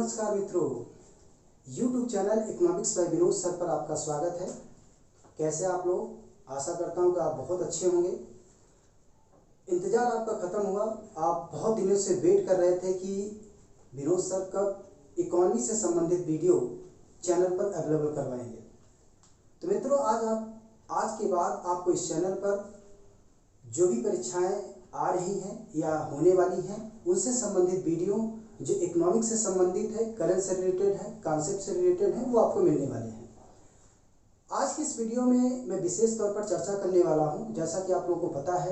नमस्कार मित्रों, YouTube channel economics by Vinod sir पर आपका स्वागत है। कैसे आप लोग? आशा करता हूँ कि आप बहुत अच्छे होंगे। इंतज़ार आपका ख़त्म हुआ। आप बहुत दिनों से वेट कर रहे थे कि विनोद सर कब इकोनॉमी से संबंधित वीडियो चैनल पर अवेलेबल करवाएंगे। तो मित्रों, आज के बाद आपको इस चैनल पर जो भी परीक्षाएं आ रही हैं या होने वाली हैं उनसे संबंधित वीडियो जो इकोनॉमिक्स से संबंधित है, करंट से रिलेटेड है, कॉन्सेप्ट से रिलेटेड है, वो आपको मिलने वाले हैं। आज की इस वीडियो में मैं विशेष तौर पर चर्चा करने वाला हूं, जैसा कि आप लोगों को पता है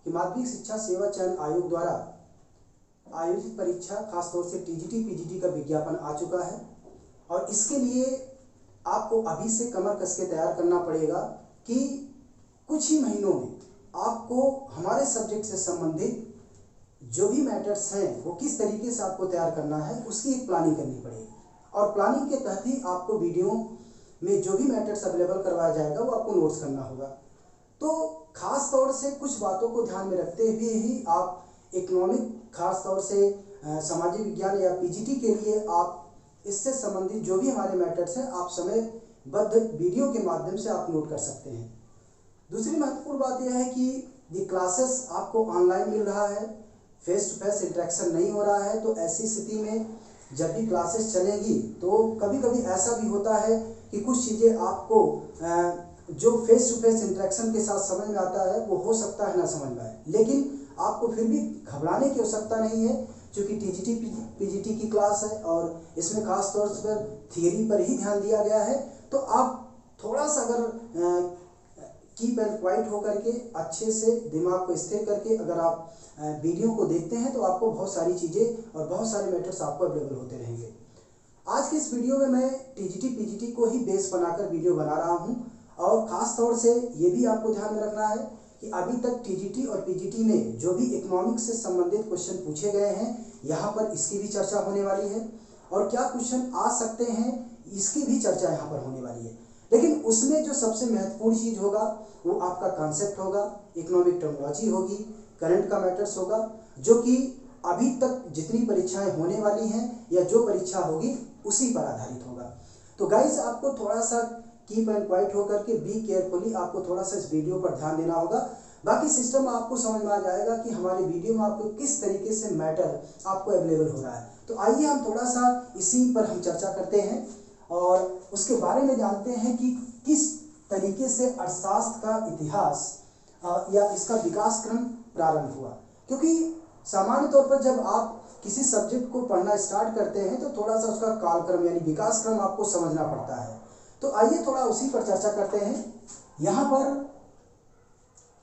कि माध्यमिक शिक्षा सेवा चयन आयोग द्वारा आयोजित परीक्षा खासतौर से टीजीटी पीजीटी का विज्ञापन आ चुका है और इसके लिए आपको अभी से कमर कस के तैयार करना पड़ेगा कि कुछ ही महीनों में आपको हमारे सब्जेक्ट से संबंधित जो भी मैटर्स हैं वो किस तरीके से आपको तैयार करना है उसकी एक प्लानिंग करनी पड़ेगी और प्लानिंग के तहत ही आपको वीडियो में जो भी मैटर्स अवेलेबल करवाया जाएगा वो आपको नोट्स करना होगा। तो खास तौर से कुछ बातों को ध्यान में रखते हुए ही आप इकोनॉमिक खास तौर से सामाजिक विज्ञान या पीजीटी के लिए आप इससे संबंधित जो भी हमारे मैटर्स हैं आप समयबद्ध वीडियो के माध्यम से आप नोट कर सकते हैं। दूसरी महत्वपूर्ण बात यह है कि ये क्लासेस आपको ऑनलाइन मिल रहा है, फेस टू फेस इंटरेक्शन नहीं हो रहा है। तो ऐसी स्थिति में जब भी क्लासेस चलेंगी तो कभी कभी ऐसा भी होता है कि कुछ चीज़ें आपको जो फेस टू फेस इंटरेक्शन के साथ समझ में आता है वो हो सकता है ना समझ में आए, लेकिन आपको फिर भी घबराने की आवश्यकता नहीं है क्योंकि टीजीटी पीजीटी की क्लास है और इसमें खास तौर पर थियरी पर ही ध्यान दिया गया है। तो आप थोड़ा सा अगर कीप एंड क्वाइट होकर के अच्छे से दिमाग को स्थिर करके अगर आप वीडियो को देखते हैं तो आपको बहुत सारी चीज़ें और बहुत सारे मैटर्स आपको अवेलेबल होते रहेंगे। आज के इस वीडियो में मैं टीजीटी पीजीटी को ही बेस बनाकर वीडियो बना रहा हूं और ख़ास तौर से ये भी आपको ध्यान में रखना है कि अभी तक टीजीटी और पीजीटी में जो भी इकोनॉमिक्स से संबंधित क्वेश्चन पूछे गए हैं यहाँ पर इसकी भी चर्चा होने वाली है और क्या क्वेश्चन आ सकते हैं इसकी भी चर्चा यहाँ पर होने वाली है। लेकिन उसमें जो सबसे महत्वपूर्ण चीज़ होगा वो आपका कॉन्सेप्ट होगा, इकोनॉमिक टर्मिनोलॉजी होगी, करंट का मैटर्स होगा, जो कि अभी तक जितनी परीक्षाएं होने वाली हैं या जो परीक्षा होगी उसी पर आधारित होगा। तो गाइस, आपको थोड़ा सा कीप एंड क्वाइट होकर के बी केयरफुली आपको थोड़ा सा इस वीडियो पर ध्यान देना होगा। बाकी सिस्टम आपको समझ में आ जाएगा कि हमारे वीडियो में आपको किस तरीके से मैटर आपको अवेलेबल हो रहा है। तो आइए हम थोड़ा सा इसी पर हम चर्चा करते हैं और उसके बारे में जानते हैं कि किस तरीके से अर्थशास्त्र का इतिहास या इसका विकास क्रम प्रारंभ हुआ। क्योंकि सामान्य तौर पर जब आप किसी सब्जेक्ट को पढ़ना स्टार्ट करते हैं तो थोड़ा सा उसका कालक्रम यानी विकास क्रम आपको समझना पड़ता है। तो आइए थोड़ा उसी पर चर्चा करते हैं। यहाँ पर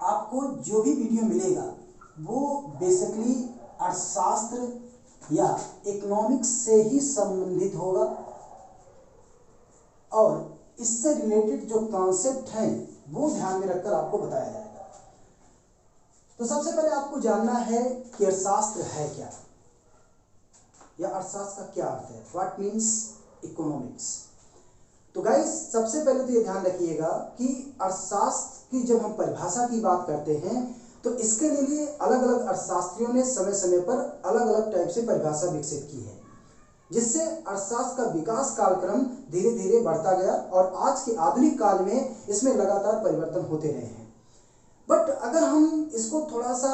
आपको जो भी वीडियो मिलेगा वो बेसिकली अर्थशास्त्र या इकोनॉमिक्स से ही संबंधित होगा और इससे रिलेटेड जो कॉन्सेप्ट हैं वो ध्यान में रखकर आपको बताया जाएगा। तो सबसे पहले आपको जानना है कि अर्थशास्त्र है क्या या अर्थशास्त्र का क्या अर्थ है, व्हाट मीन्स इकोनॉमिक्स। तो गाइस, सबसे पहले तो ये ध्यान रखिएगा कि अर्थशास्त्र की जब हम परिभाषा की बात करते हैं तो इसके लिए अलग अलग अर्थशास्त्रियों ने समय समय पर अलग अलग टाइप से परिभाषा विकसित की है, जिससे अर्थशास्त्र का विकास कालक्रम धीरे धीरे बढ़ता गया और आज के आधुनिक काल में इसमें लगातार परिवर्तन होते रहे हैं। बट अगर हम इसको थोड़ा सा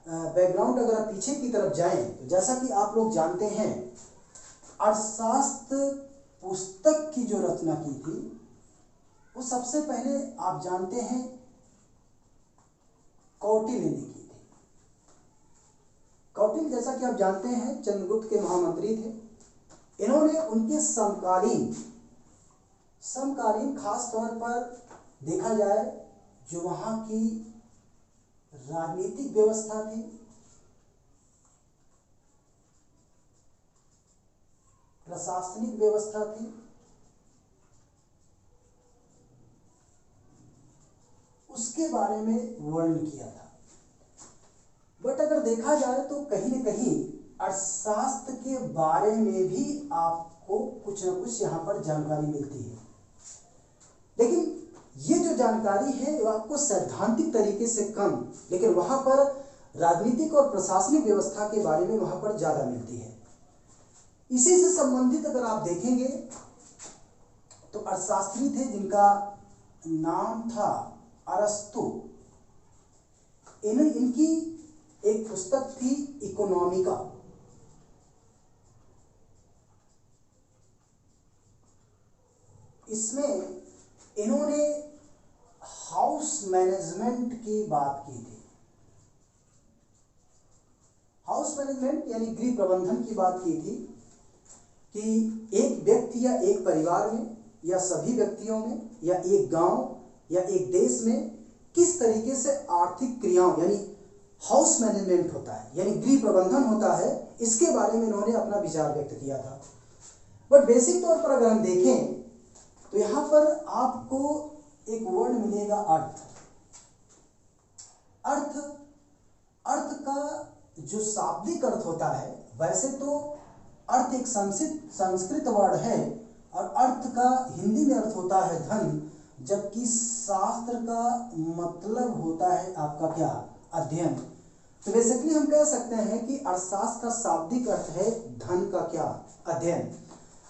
बैकग्राउंड अगर आप पीछे की तरफ जाएं तो जैसा कि आप लोग जानते हैं अर्थशास्त्र पुस्तक की जो रचना की थी वो सबसे पहले आप जानते हैं कौटिल्य ने की थी। कौटिल्य जैसा कि आप जानते हैं चंद्रगुप्त के महामंत्री थे। इन्होंने उनके समकालीन खास तौर पर देखा जाए जो वहाँ की राजनीतिक व्यवस्था थी, प्रशासनिक व्यवस्था थी, उसके बारे में वर्णन किया था। बट अगर देखा जाए तो कहीं न कहीं अर्थशास्त्र के बारे में भी आपको कुछ न कुछ यहाँ पर जानकारी मिलती है, लेकिन ये जो जानकारी है वो आपको सैद्धांतिक तरीके से कम, लेकिन वहाँ पर राजनीतिक और प्रशासनिक व्यवस्था के बारे में वहाँ पर ज़्यादा मिलती है। इसी से संबंधित अगर आप देखेंगे तो अर्थशास्त्री थे जिनका नाम था अरस्तु। इनकी एक पुस्तक थी इकोनॉमिका। इसमें इन्होंने हाउस मैनेजमेंट की बात की थी। हाउस मैनेजमेंट यानी गृह प्रबंधन की बात की थी कि एक व्यक्ति या एक परिवार में या सभी व्यक्तियों में या एक गांव या एक देश में किस तरीके से आर्थिक क्रियाओं यानी हाउस मैनेजमेंट होता है यानी गृह प्रबंधन होता है, इसके बारे में इन्होंने अपना विचार व्यक्त किया था। बट बेसिक तौर पर अगर हम देखें तो यहां पर आपको एक वर्ड मिलेगा अर्थ। अर्थ अर्थ का जो शाब्दिक अर्थ होता है, वैसे तो अर्थ एक संस्कृत वर्ड है और अर्थ का हिंदी में अर्थ होता है धन, जबकि शास्त्र का मतलब होता है आपका क्या, अध्ययन। तो बेसिकली हम कह सकते हैं कि अर्थशास्त्र का शाब्दिक अर्थ है धन का क्या, अध्ययन।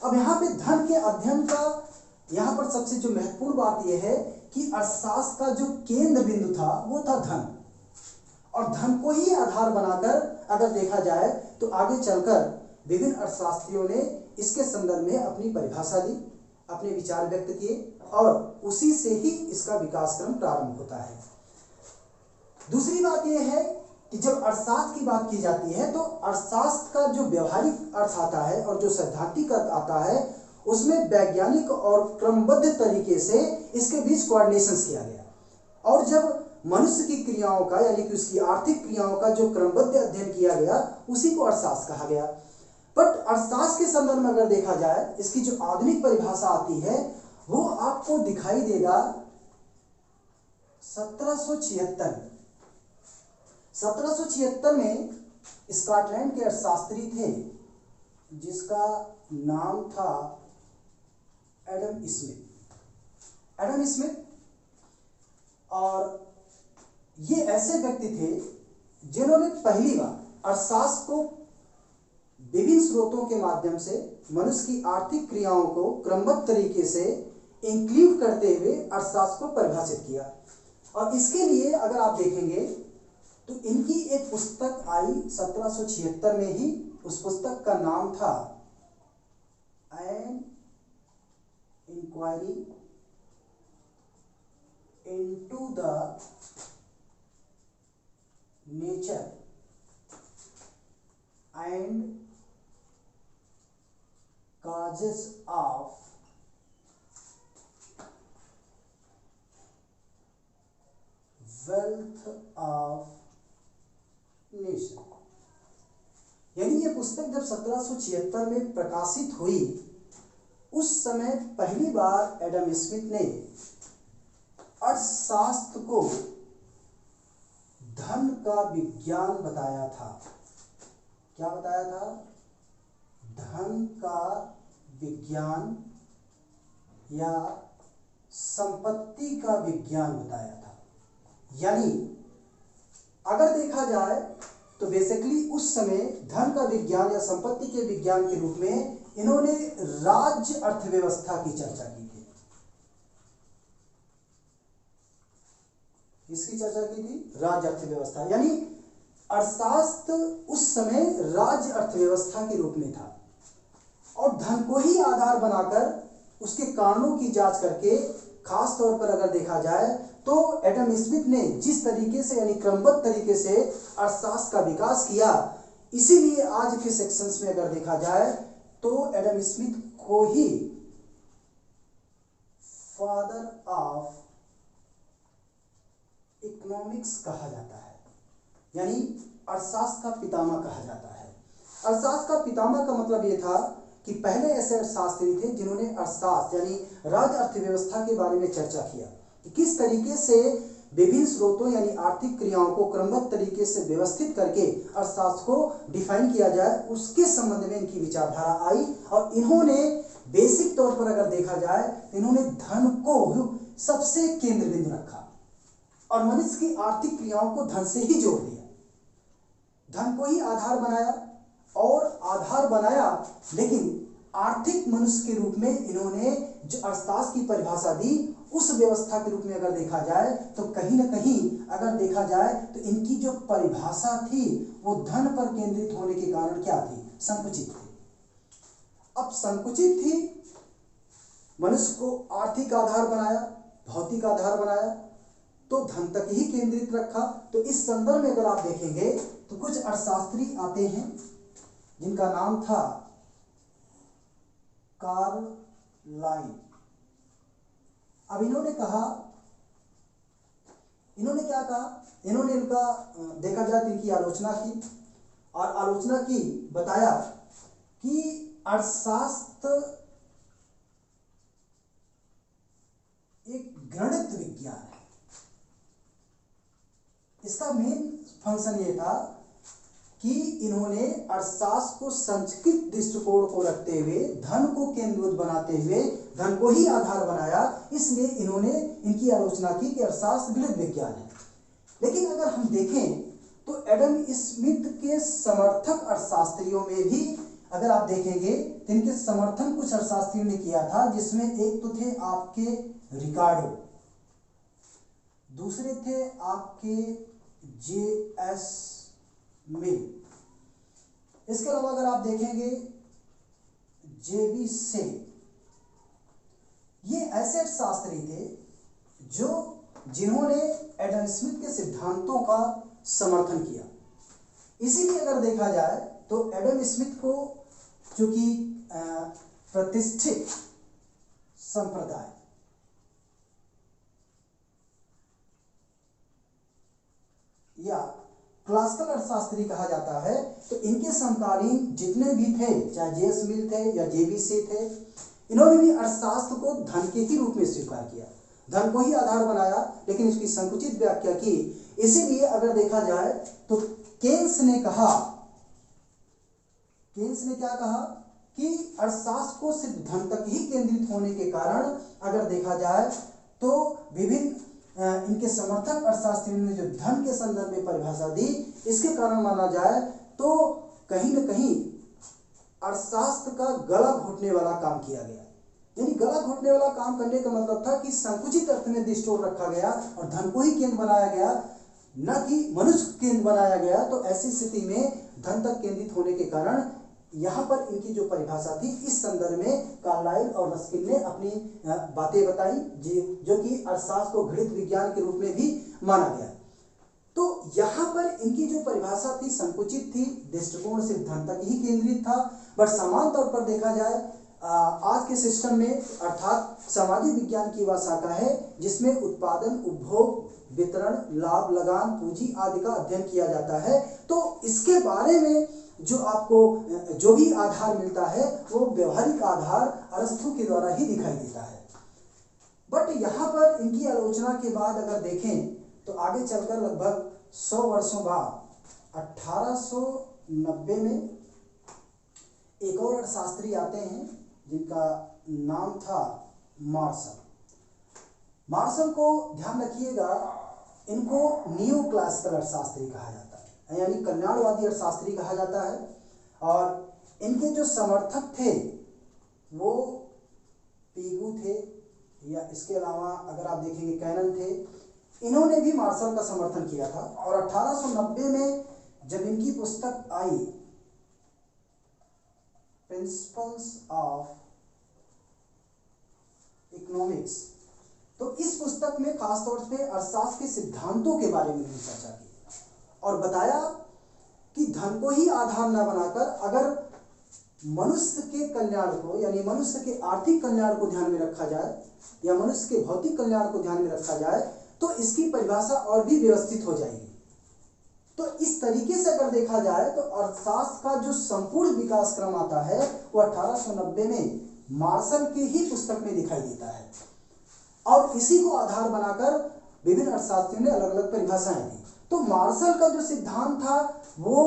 अब यहाँ पे धन के अध्ययन का यहाँ पर सबसे जो महत्वपूर्ण बात यह है कि अर्थशास्त्र का जो केंद्र बिंदु था वो था धन, और धन को ही आधार बनाकर अगर देखा जाए तो आगे चलकर विभिन्न अर्थशास्त्रियों ने इसके संदर्भ में अपनी परिभाषा दी, अपने विचार व्यक्त किए और उसी से ही इसका विकास क्रम प्रारंभ होता है। दूसरी बात यह है कि जब अर्थशास्त्र की बात की जाती है तो अर्थशास्त्र का जो व्यवहारिक अर्थ आता है और जो सैद्धांतिक अर्थ आता है, उसमें वैज्ञानिक और क्रमबद्ध तरीके से इसके बीच कोऑर्डिनेशन किया गया। और जब मनुष्य की क्रियाओं का यानी कि उसकी आर्थिक क्रियाओं का जो क्रमबद्ध अध्ययन किया गया, उसी को अर्थशास्त्र कहा गया। बट अर्थशास्त्र के संदर्भ में अगर देखा जाए, इसकी जो आधुनिक परिभाषा आती है वो आपको दिखाई देगा 1776 में स्कॉटलैंड के अर्थशास्त्री थे जिसका नाम था एडम स्मिथ। और ये ऐसे व्यक्ति थे जिन्होंने पहली बार अर्थशास्त्र को विभिन्न स्रोतों के माध्यम से मनुष्य की आर्थिक क्रियाओं को क्रमबद्ध तरीके से इंक्लूड करते हुए अर्थशास्त्र को परिभाषित किया। और इसके लिए अगर आप देखेंगे तो इनकी एक पुस्तक आई 1776 में ही। उस पुस्तक का नाम था an inquiry into the nature and causes of wealth of nation। यानी ये पुस्तक जब 1776 में प्रकाशित हुई, उस समय पहली बार एडम स्मिथ ने अर्थशास्त्र को धन का विज्ञान बताया था। क्या बताया था? धन का विज्ञान या संपत्ति का विज्ञान बताया था। यानी अगर देखा जाए तो बेसिकली उस समय धन का विज्ञान या संपत्ति के विज्ञान के रूप में इन्होंने राज्य अर्थव्यवस्था की चर्चा की थी। किसकी चर्चा की थी? राज्य अर्थव्यवस्था। यानी अर्थशास्त्र उस समय राज्य अर्थव्यवस्था के रूप में था और धन को ही आधार बनाकर उसके कारणों की जांच करके, खास तौर पर अगर देखा जाए तो एडम स्मिथ ने जिस तरीके से यानी क्रमबद्ध तरीके से अर्थशास्त्र का विकास किया, इसीलिए आज के सेक्शंस में अगर देखा जाए तो एडम स्मिथ को ही फादर ऑफ इकोनॉमिक्स कहा जाता है, यानी अर्थशास्त्र का पितामह कहा जाता है। अर्थशास्त्र का पितामह का मतलब यह था कि पहले ऐसे अर्थशास्त्री थे जिन्होंने अर्थशास्त्र यानी राज्य अर्थव्यवस्था के बारे में चर्चा किया कि किस तरीके से विभिन्न स्रोतों यानी आर्थिक क्रियाओं को क्रमबद्ध तरीके से व्यवस्थित करके अर्थशास्त्र को डिफाइन किया जाए, उसके संबंध में इनकी विचारधारा आई। और इन्होंने बेसिक तौर पर अगर देखा जाए तो इन्होंने धन को सबसे केंद्र बिंदु रखा और मनुष्य की आर्थिक क्रियाओं को धन से ही जोड़ दिया, धन को ही आधार बनाया और आधार बनाया, लेकिन आर्थिक मनुष्य के रूप में इन्होंने जो अर्थशास्त्र की परिभाषा दी, उस व्यवस्था के रूप में अगर देखा जाए तो कहीं ना कहीं अगर देखा जाए तो इनकी जो परिभाषा थी वो धन पर केंद्रित होने के कारण क्या थी? संकुचित थी। अब संकुचित थी, मनुष्य को आर्थिक आधार बनाया, भौतिक आधार बनाया, तो धन तक ही केंद्रित रखा। तो इस संदर्भ में अगर आप देखेंगे तो कुछ अर्थशास्त्री आते हैं जिनका नाम था कार्लाइल। अब इन्होंने क्या कहा? इन्होंने इनका देखा जाए तो इनकी आलोचना की, और आलोचना की, बताया कि अर्थशास्त्र एक गणित विज्ञान है। इसका मेन फंक्शन ये था कि इन्होंने अर्थशास्त्र को संचित दृष्टिकोण को रखते हुए, धन को केंद्रीभूत बनाते हुए, धन को ही आधार बनाया। इसलिए इन्होंने इनकी आलोचना की कि अर्थशास्त्र गणित विज्ञान है। लेकिन अगर हम देखें तो एडम स्मिथ के समर्थक अर्थशास्त्रियों में भी अगर आप देखेंगे तो इनके समर्थन कुछ अर्थशास्त्रियों ने किया था, जिसमें एक तो थे आपके रिकार्डो, दूसरे थे आपके J.S. मिल। इसके अलावा अगर आप देखेंगे J.B. से, ये ऐसे अर्थशास्त्री थे जिन्होंने एडम स्मिथ के सिद्धांतों का समर्थन किया। इसीलिए अगर देखा जाए तो एडम स्मिथ को चूंकि प्रतिष्ठित संप्रदाय या क्लासिकल अर्थशास्त्री कहा जाता है, तो इनके समकालीन जितने भी थे, चाहे J.S. मिल थे या J.B. से थे, इन्होंने भी अर्थशास्त्र को धन के ही रूप में स्वीकार किया, धन को ही आधार बनाया, लेकिन इसकी संकुचित व्याख्या की। इसीलिए अगर देखा जाए तो केन्स ने क्या कहा कि अर्थशास्त्र को सिर्फ धन तक ही केंद्रित होने के कारण अगर देखा जाए तो विभिन्न इनके समर्थक अर्थशास्त्रियों ने जो धन के संदर्भ में परिभाषा दी, इसके कारण माना जाए तो कहीं न कहीं अर्थशास्त्र का गला घोटने वाला काम किया गया। यानी गला घोटने वाला काम करने का मतलब था कि संकुचित अर्थ में दृष्टिकोण रखा गया और धन को ही केंद्र बनाया गया, न कि मनुष्य केंद्र बनाया गया। तो ऐसी स्थिति में धन तक केंद्रित होने के कारण यहाँ पर इनकी जो परिभाषा थी, इस संदर्भ में कार्लाइल और रस्किन ने अपनी बातें बताई, जो कि अर्थशास्त्र को गणित विज्ञान के रूप में भी माना गया। तो यहाँ पर इनकी जो परिभाषा थी संकुचित थी, दृष्टिकोण सिर्फ धन तक ही केंद्रित था। बट समान तौर पर देखा जाए आज के सिस्टम में, अर्थात सामाजिक विज्ञान की वह शाखा है जिसमें उत्पादन, उपभोग, वितरण, लाभ, लगान, पूंजी आदि का अध्ययन किया जाता है। तो इसके बारे में जो आपको जो भी आधार मिलता है वो व्यवहारिक आधार अरस्तु के द्वारा ही दिखाई देता है। बट यहाँ पर इनकी आलोचना के बाद अगर देखें तो आगे चलकर लगभग 100 वर्षों बाद 1890 में एक और अर्थशास्त्री आते हैं जिनका नाम था मार्शल। मार्शल को ध्यान रखिएगा, इनको न्यू क्लासिकल अर्थशास्त्री कहा जाता है, यानी कल्याणवादी अर्थशास्त्री कहा जाता है। और इनके जो समर्थक थे वो पीगू थे, या इसके अलावा अगर आप देखेंगे कैनन थे। इन्होंने भी मार्शल का समर्थन किया था। और 1890 में जब इनकी पुस्तक आई प्रिंसिपल्स ऑफ इकोनॉमिक्स, तो इस पुस्तक में खासतौर से अर्थशास्त्र के सिद्धांतों के बारे में चर्चा की और बताया कि धन को ही आधार न बनाकर अगर मनुष्य के कल्याण को, यानी मनुष्य के आर्थिक कल्याण को ध्यान में रखा जाए या मनुष्य के भौतिक कल्याण को ध्यान में रखा जाए तो इसकी परिभाषा और भी व्यवस्थित हो जाएगी। तो इस तरीके से अगर देखा जाए तो अर्थशास्त्र का जो संपूर्ण विकास क्रम आता है वो 1890 में मार्शल के ही पुस्तक में दिखाई देता है। और इसी को आधार बनाकर विभिन्न अर्थशास्त्रियों ने अलग अलग परिभाषाएं दी। तो मार्शल का जो सिद्धांत था वो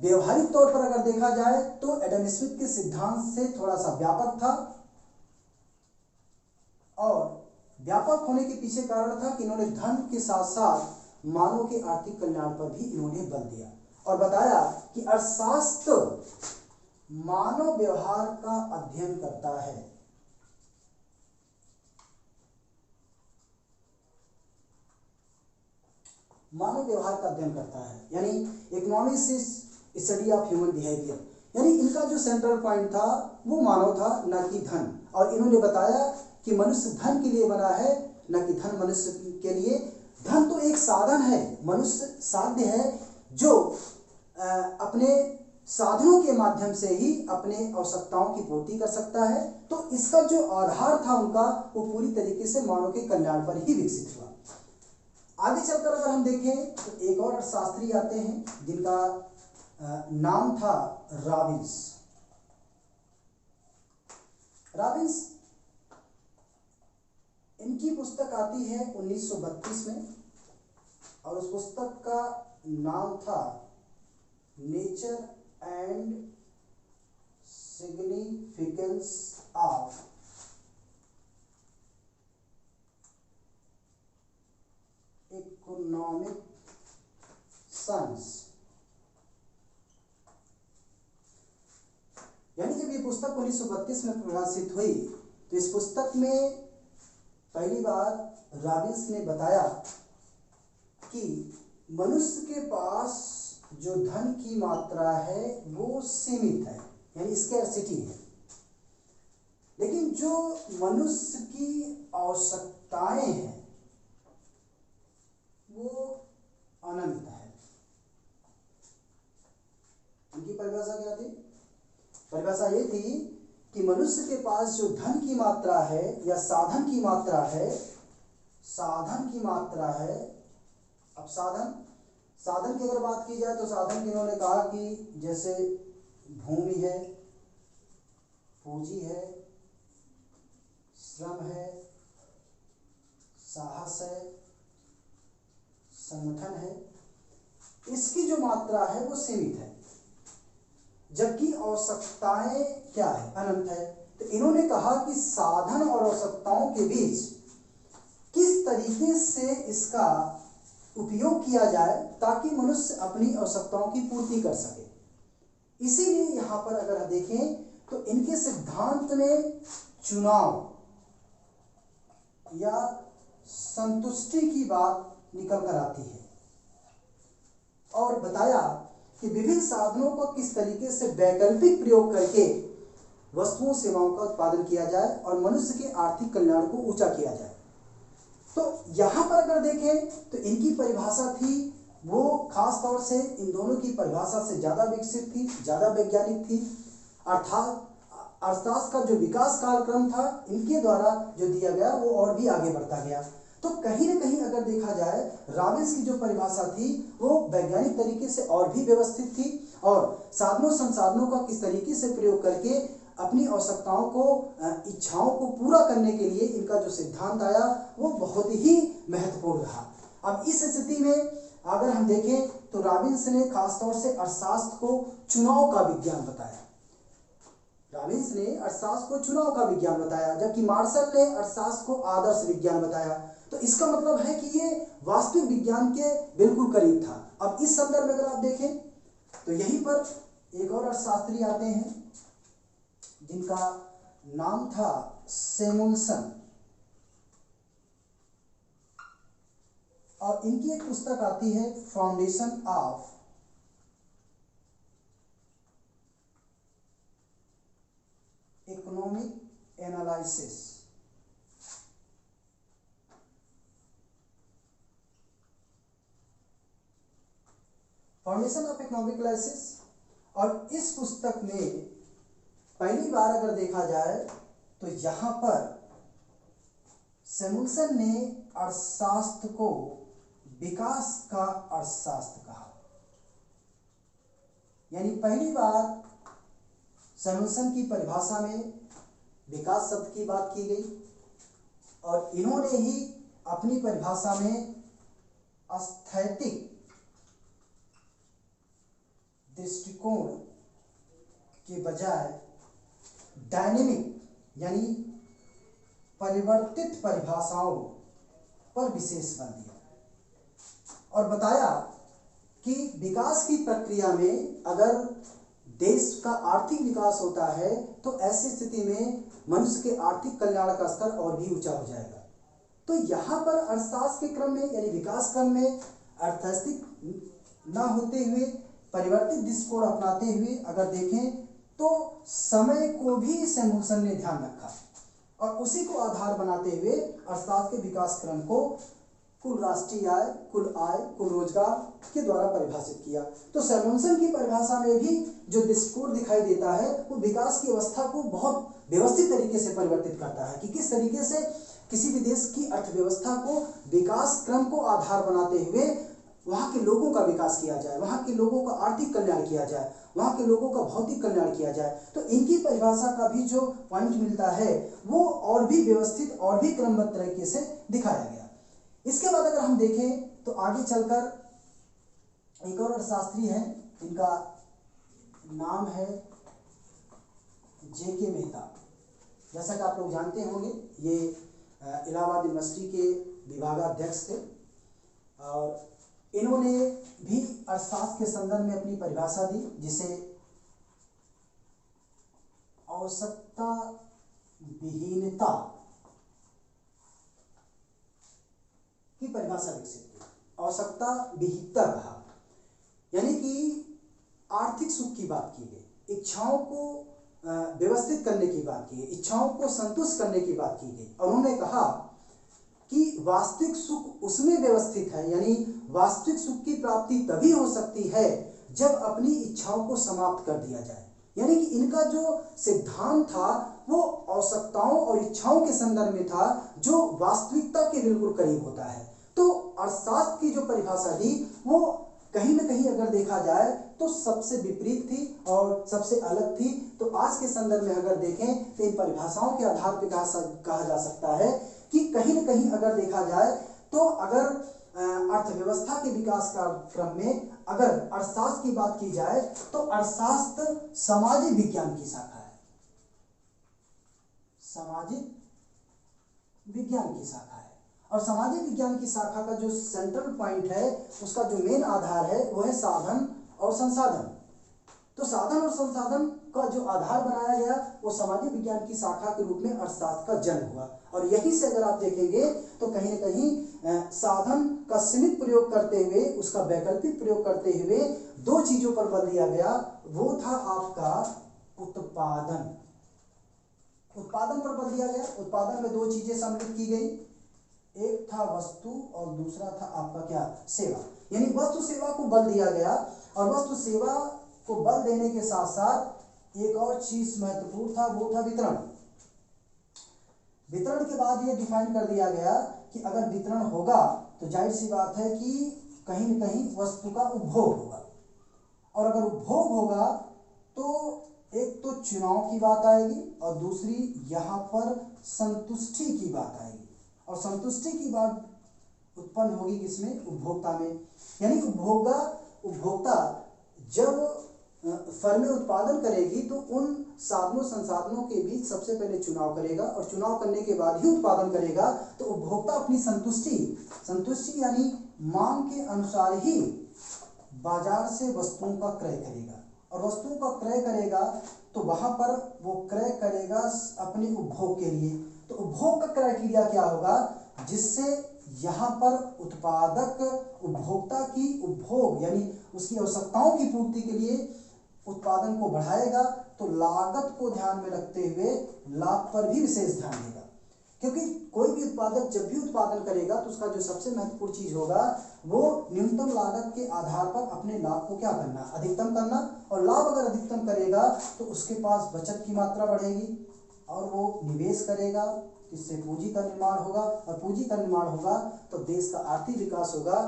व्यवहारिक तौर पर अगर देखा जाए तो एडम स्मिथ के सिद्धांत से थोड़ा सा व्यापक था। और व्यापक होने के पीछे कारण था कि इन्होंने धन के साथ साथ मानव के आर्थिक कल्याण पर भी इन्होंने बल दिया और बताया कि अर्थशास्त्र मानव व्यवहार का अध्ययन करता है। मानव व्यवहार का अध्ययन करता है, यानी economics is study of human behaviour. यानी इनका जो सेंट्रल पॉइंट था वो मानव था, न कि धन। और इन्होंने बताया कि मनुष्य धन के लिए बना है, न कि धन मनुष्य के लिए। धन तो एक साधन है, मनुष्य साध्य है जो अपने साधनों के माध्यम से ही अपने आवश्यकताओं की पूर्ति कर सकता है। तो इसका जो आधार था उनका, वो पूरी तरीके से मानव के कल्याण पर ही विकसित हुआ। आगे चलकर अगर हम देखें तो एक और अर्थशास्त्री आते हैं जिनका नाम था रॉबिन्स। रॉबिन्स, इनकी पुस्तक आती है 1932 में, और उस पुस्तक का नाम था nature and significance of economic science. यानी जब ये पुस्तक 1932 में प्रकाशित हुई तो इस पुस्तक में पहली बार रॉबिन्स ने बताया कि मनुष्य के पास जो धन की मात्रा है वो सीमित है, यानी स्कैर्सिटी है। लेकिन जो मनुष्य की आवश्यकताएं हैं वो अनंत है। उनकी परिभाषा क्या थी? परिभाषा ये थी कि मनुष्य के पास जो धन की मात्रा है या साधन की मात्रा है, अब साधन की अगर बात की जाए तो साधन की इन्होंने कहा कि जैसे भूमि है, पूंजी है, श्रम है, साहस है, संगठन है, इसकी जो मात्रा है वो सीमित है, जबकि आवश्यकताएं क्या है? अनंत है। तो इन्होंने कहा कि साधन और आवश्यकताओं के बीच किस तरीके से इसका उपयोग किया जाए ताकि मनुष्य अपनी आवश्यकताओं की पूर्ति कर सके। इसीलिए यहां पर अगर देखें तो इनके सिद्धांत में चुनाव या संतुष्टि की बात निकल कर आती है, और बताया कि विभिन्न साधनों का किस तरीके से वैकल्पिक प्रयोग करके वस्तुओं सेवाओं का उत्पादन किया जाए और मनुष्य के आर्थिक कल्याण को ऊंचा किया जाए। तो यहां पर अगर देखें तो इनकी परिभाषा थी वो खास तौर से इन दोनों की परिभाषा से ज्यादा विकसित थी, ज्यादा वैज्ञानिक थी। अर्थात अर्थशास्त्र का जो विकास कालक्रम था इनके द्वारा जो दिया गया वो और भी आगे बढ़ता गया। तो कहीं ना कहीं अगर देखा जाए रॉबिन्स की जो परिभाषा थी वो वैज्ञानिक तरीके से और भी व्यवस्थित थी, और साधनों संसाधनों का किस तरीके से प्रयोग करके अपनी आवश्यकताओं को, इच्छाओं को पूरा करने के लिए इनका जो सिद्धांत आया वो बहुत ही महत्वपूर्ण रहा। अब इस स्थिति में अगर हम देखें तो रॉबिन्स ने खासतौर से अर्थशास्त्र को चुनाव का विज्ञान बताया। रॉबिन्स ने अर्थशास्त्र को चुनाव का विज्ञान बताया, जबकि मार्शल ने अर्थशास्त्र को आदर्श विज्ञान बताया। तो इसका मतलब है कि ये वास्तविक विज्ञान के बिल्कुल करीब था। अब इस संदर्भ में अगर आप देखें तो यहीं पर एक और अर्थशास्त्री आते हैं जिनका नाम था सैमुअल्सन, और इनकी एक पुस्तक आती है foundation of economic analysis. Foundation of economic analysis. और इस पुस्तक में पहली बार अगर देखा जाए तो यहां पर सैमुअल्सन ने अर्थशास्त्र को विकास का अर्थशास्त्र कहा। यानी पहली बार सैमुअल्सन की परिभाषा में विकास शब्द की बात की गई, और इन्होंने ही अपनी परिभाषा में स्थैतिक दृष्टिकोण के बजाय डायनेमिक यानी परिवर्तित परिभाषाओं पर विशेष बल दिया, और बताया कि विकास की प्रक्रिया में अगर देश का आर्थिक विकास होता है तो ऐसी स्थिति में मनुष्य के आर्थिक कल्याण का स्तर और भी ऊंचा हो जाएगा। तो यहाँ पर अर्थशास्त्र के क्रम में यानी विकास क्रम में अर्थैतिक न होते हुए परिवर्तित दृष्टिकोण अपनाते हुए अगर देखें तो समय को भी सैमुअल्सन ने ध्यान रखा और उसी को आधार बनाते हुए अर्थशास्त्र के विकास क्रम को कुल राष्ट्रीय आय, कुल रोजगार के द्वारा परिभाषित किया। तो सैमुअल्सन की परिभाषा में भी जो दृष्टिकोण दिखाई देता है वो विकास की अवस्था को बहुत व्यवस्थित तरीके से परिवर्तित करता है कि किस तरीके से किसी भी देश की अर्थव्यवस्था को विकास क्रम को आधार बनाते हुए वहाँ के लोगों का विकास किया जाए, वहाँ के लोगों का आर्थिक कल्याण किया जाए, वहाँ के लोगों का भौतिक कल्याण किया जाए। तो इनकी परिभाषा का भी जो पॉइंट मिलता है वो और भी व्यवस्थित और भी क्रमबद्ध तरीके से दिखाया गया। इसके बाद अगर हम देखें तो आगे चलकर एक और अर्थशास्त्री हैं, इनका नाम है J.K. मेहता। जैसा कि आप लोग जानते होंगे ये इलाहाबाद यूनिवर्सिटी के विभागाध्यक्ष थे और इन्होंने भी अर्थशास्त्र के संदर्भ में अपनी परिभाषा दी जिसे आवश्यकता विहीनता की परिभाषा विकसित की। आवश्यकता विहीनता कहा यानी कि आर्थिक सुख की बात की गई, इच्छाओं को व्यवस्थित करने की बात की गई, इच्छाओं को संतुष्ट करने की बात की गई। और उन्होंने कहा कि वास्तविक सुख उसमें व्यवस्थित है, यानी वास्तविक सुख की प्राप्ति तभी हो सकती है जब अपनी इच्छाओं को समाप्त कर दिया जाए। यानी कि इनका जो सिद्धांत था वो आवश्यकताओं और इच्छाओं के संदर्भ में था जो वास्तविकता के बिल्कुल करीब होता है। तो अर्थशास्त्र की जो परिभाषा दी वो कहीं ना कहीं अगर देखा जाए तो सबसे विपरीत थी और सबसे अलग थी। तो आज के संदर्भ में अगर देखें तो इन परिभाषाओं के आधार पर कहा जा सकता है कि कहीं ना कहीं अगर देखा जाए तो अगर अर्थव्यवस्था के विकास का क्रम में अगर अर्थशास्त्र की बात की जाए तो अर्थशास्त्र सामाजिक विज्ञान की शाखा है, सामाजिक विज्ञान की शाखा है। और सामाजिक विज्ञान की शाखा का जो सेंट्रल पॉइंट है उसका जो मेन आधार है वो है साधन और संसाधन। तो साधन और संसाधन का जो आधार बनाया गया वो सामाजिक विज्ञान की शाखा के रूप में अर्थशास्त्र का जन्म हुआ। और यहीं से अगर आप देखेंगे तो कहीं न कहीं साधन का सीमित प्रयोग करते हुए उसका वैकल्पिक प्रयोग करते हुए दो चीजों पर बल दिया गया। वो था आपका उत्पादन, उत्पादन पर बल दिया गया। उत्पादन में दो चीजें सम्मिलित की गई, एक था वस्तु और दूसरा था आपका क्या, सेवा। यानी वस्तु सेवा को बल दिया गया और वस्तु सेवा को बल देने के साथ साथ एक और चीज महत्वपूर्ण था वो था वितरण। वितरण के बाद ये डिफाइन कर दिया गया कि अगर वितरण होगा तो जाहिर सी बात है कि कहीं न कहीं वस्तु का उपभोग होगा और अगर उपभोग होगा तो एक तो चुनाव की बात आएगी और दूसरी यहाँ पर संतुष्टि की बात आएगी। और संतुष्टि की बात उत्पन्न होगी किसमें, उपभोक्ता में। यानी उपभोक्ता जब फर्में उत्पादन करेगी तो उन साधनों संसाधनों के बीच सबसे पहले चुनाव करेगा और चुनाव करने के बाद ही उत्पादन करेगा। तो उपभोक्ता अपनी संतुष्टि यानी मांग के अनुसार ही बाजार से वस्तुओं का क्रय करेगा और वस्तुओं का क्रय करेगा तो वहां पर वो क्रय करेगा अपने उपभोग के लिए। तो उपभोग का क्राइटेरिया क्या होगा, जिससे यहाँ पर उत्पादक उपभोक्ता की उपभोग यानी उसकी आवश्यकताओं की पूर्ति के लिए उत्पादन को बढ़ाएगा। तो लागत को ध्यान में रखते हुए लाभ पर भी विशेष ध्यान देगा, क्योंकि कोई भी उत्पादक जब भी उत्पादन करेगा तो उसका जो सबसे महत्वपूर्ण चीज होगा वो न्यूनतम लागत के आधार पर अपने लाभ को क्या करना, अधिकतम करना। और लाभ अगर अधिकतम करेगा तो उसके पास बचत की मात्रा बढ़ेगी और वो निवेश करेगा, इससे पूंजी का निर्माण होगा और पूंजी का निर्माण होगा तो देश का आर्थिक विकास होगा।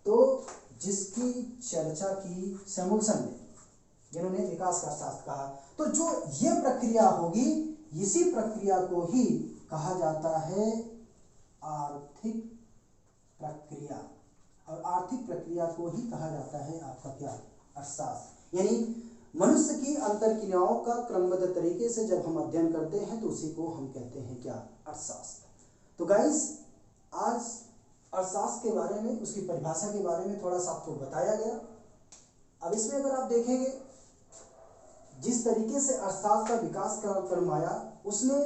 तो जिसकी चर्चा की सैमुअल्सन ने, जिन्होंने विकास का शास्त्र कहा, तो जो ये प्रक्रिया होगी इसी प्रक्रिया को ही कहा जाता है आर्थिक प्रक्रिया। और आर्थिक प्रक्रिया को ही कहा जाता है आपका क्या, अर्थशास्त्र। यानी मनुष्य की अंतर्क्रियाओं का क्रमबद्ध तरीके से जब हम अध्ययन करते हैं तो उसी को हम कहते हैं क्या, अर्थशास्त्र। तो गाइस आज अर्थशास्त्र के बारे में, उसकी परिभाषा के बारे में थोड़ा सा आपको बताया गया। अब इसमें अगर आप देखेंगे जिस तरीके से अर्थशास्त्र का विकास करवाया उसमें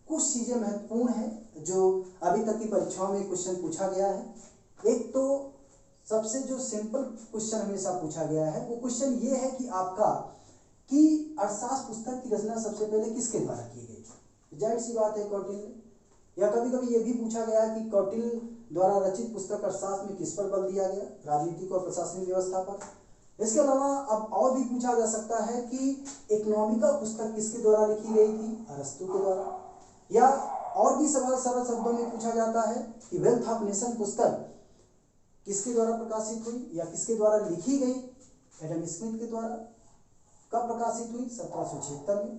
कुछ चीज़ें महत्वपूर्ण हैं जो अभी तक की परीक्षाओं में क्वेश्चन पूछा गया है। एक तो सबसे जो सिंपल क्वेश्चन हमेशा पूछा गया है वो क्वेश्चन ये है कि आपका कि अर्थशास्त्र पुस्तक की रचना सबसे पहले किसके द्वारा की गई। जाहिर सी बात है कौटिल्य ने। या कभी कभी ये भी पूछा गया कि कौटिल्य द्वारा रचित पुस्तक अर्थशास्त्र में किस पर बल दिया गया, राजनीतिक और प्रशासनिक व्यवस्था पर। इसके अलावा अब और भी पूछा जा सकता है कि इकोनॉमिका पुस्तक किसके द्वारा लिखी गई थी, अरस्तु के द्वारा। या और भी सवाल सरल शब्दों में पूछा जाता है कि वेल्थ ऑफ नेशन पुस्तक किसके द्वारा प्रकाशित हुई या किसके द्वारा लिखी गई, एडम स्मिथ के द्वारा। कब प्रकाशित हुई, 1776 में।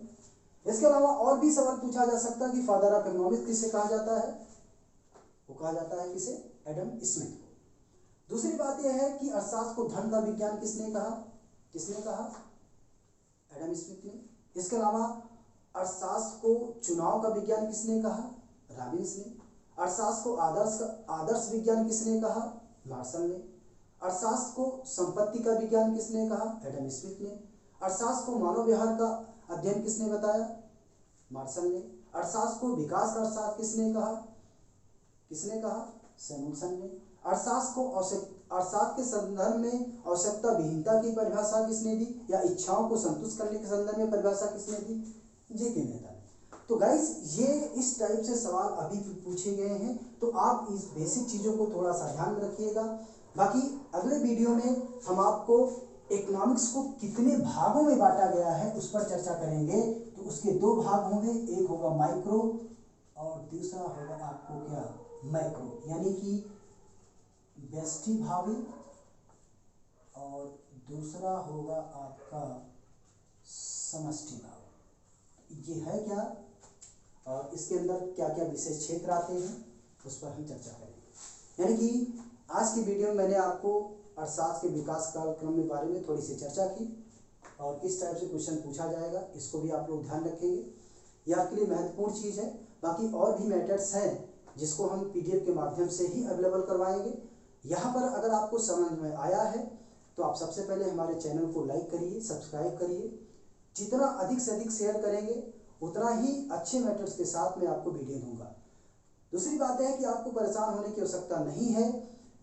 इसके अलावा और भी सवाल पूछा जा सकता है कि फादर ऑफ इकोनॉमिक्स किसे कहा जाता है, वो कहा जाता है किसे, एडम स्मिथ को। दूसरी बात यह है कि अर्थशास्त्र को धन का विज्ञान किसने कहा, किसने कहा, एडम स्मिथ ने। इसके अलावा अर्थशास्त्र को चुनाव का विज्ञान किसने कहा, रॉबिन्स ने। अर्थशास्त्र को आदर्श विज्ञान किसने कहा, मार्शल ने। अर्थशास्त्र को संपत्ति का विज्ञान किसने कहा, एडम स्मिथ ने। अर्थशास्त्र को मानव व्यवहार का अध्ययन किसने बताया, मार्शल ने। अर्थशास्त्र को विकास का अर्थशास्त्र किसने कहा, किसने कहा, सैमुअल्सन ने। अर्थशास्त्र को अर्थशास्त्र के संदर्भ में आवश्यकता विहीनता की परिभाषा किसने दी या इच्छाओं को संतुष्ट करने के संदर्भ में परिभाषा किसने दी, जे.के. मेहता ने। तो गाइस ये इस टाइप से सवाल अभी पूछे गए हैं, तो आप इस बेसिक चीज़ों को थोड़ा सा ध्यान में रखिएगा। बाकी अगले वीडियो में हम आपको इकोनॉमिक्स को कितने भागों में बांटा गया है उस पर चर्चा करेंगे। तो उसके दो भाग होंगे, एक होगा माइक्रो और दूसरा होगा आपको क्या, मैक्रो, यानी कि व्यष्टि और दूसरा होगा आपका समष्टि भाव। ये है क्या और इसके अंदर क्या क्या विशेष क्षेत्र आते हैं उस पर हम चर्चा करेंगे। यानी कि आज की वीडियो में मैंने आपको अर्थशास्त्र के विकास कार्यक्रम के बारे में थोड़ी सी चर्चा की और किस टाइप से क्वेश्चन पूछा जाएगा इसको भी आप लोग ध्यान रखेंगे। ये आपके लिए महत्वपूर्ण चीज़ है। बाकी और भी मैटर्स हैं जिसको हम PDF के माध्यम से ही अवेलेबल करवाएंगे। यहाँ पर अगर आपको समझ में आया है तो आप सबसे पहले हमारे चैनल को लाइक करिए, सब्सक्राइब करिए। जितना अधिक से अधिक शेयर करेंगे उतना ही अच्छे मैटर्स के साथ मैं आपको वीडियो दूंगा। दूसरी बात है कि आपको परेशान होने की आवश्यकता नहीं है।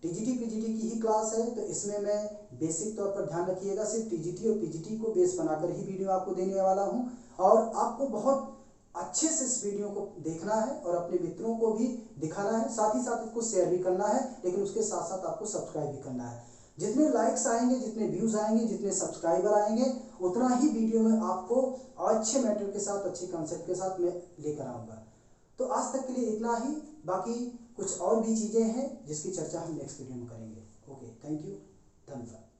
TGT PGT की ही क्लास है, तो इसमें मैं बेसिक तौर पर ध्यान रखिएगा, सिर्फ TGT और PGT को बेस बनाकर ही वीडियो आपको देने वाला हूं। और आपको बहुत अच्छे से इस वीडियो को देखना है और अपने मित्रों को भी दिखाना है, साथ ही साथ इसको शेयर भी करना है, लेकिन उसके साथ साथ आपको सब्सक्राइब भी करना है। जितने लाइक्स आएंगे, जितने व्यूज़ आएंगे, जितने सब्सक्राइबर आएंगे, उतना ही वीडियो में आपको अच्छे मैटर के साथ, अच्छे कंसेप्ट के साथ मैं लेकर आऊँगा। तो आज तक के लिए इतना ही। बाकी कुछ और भी चीज़ें हैं जिसकी चर्चा हम नेक्स्ट वीडियो में करेंगे। ओके, थैंक यू, धन्यवाद।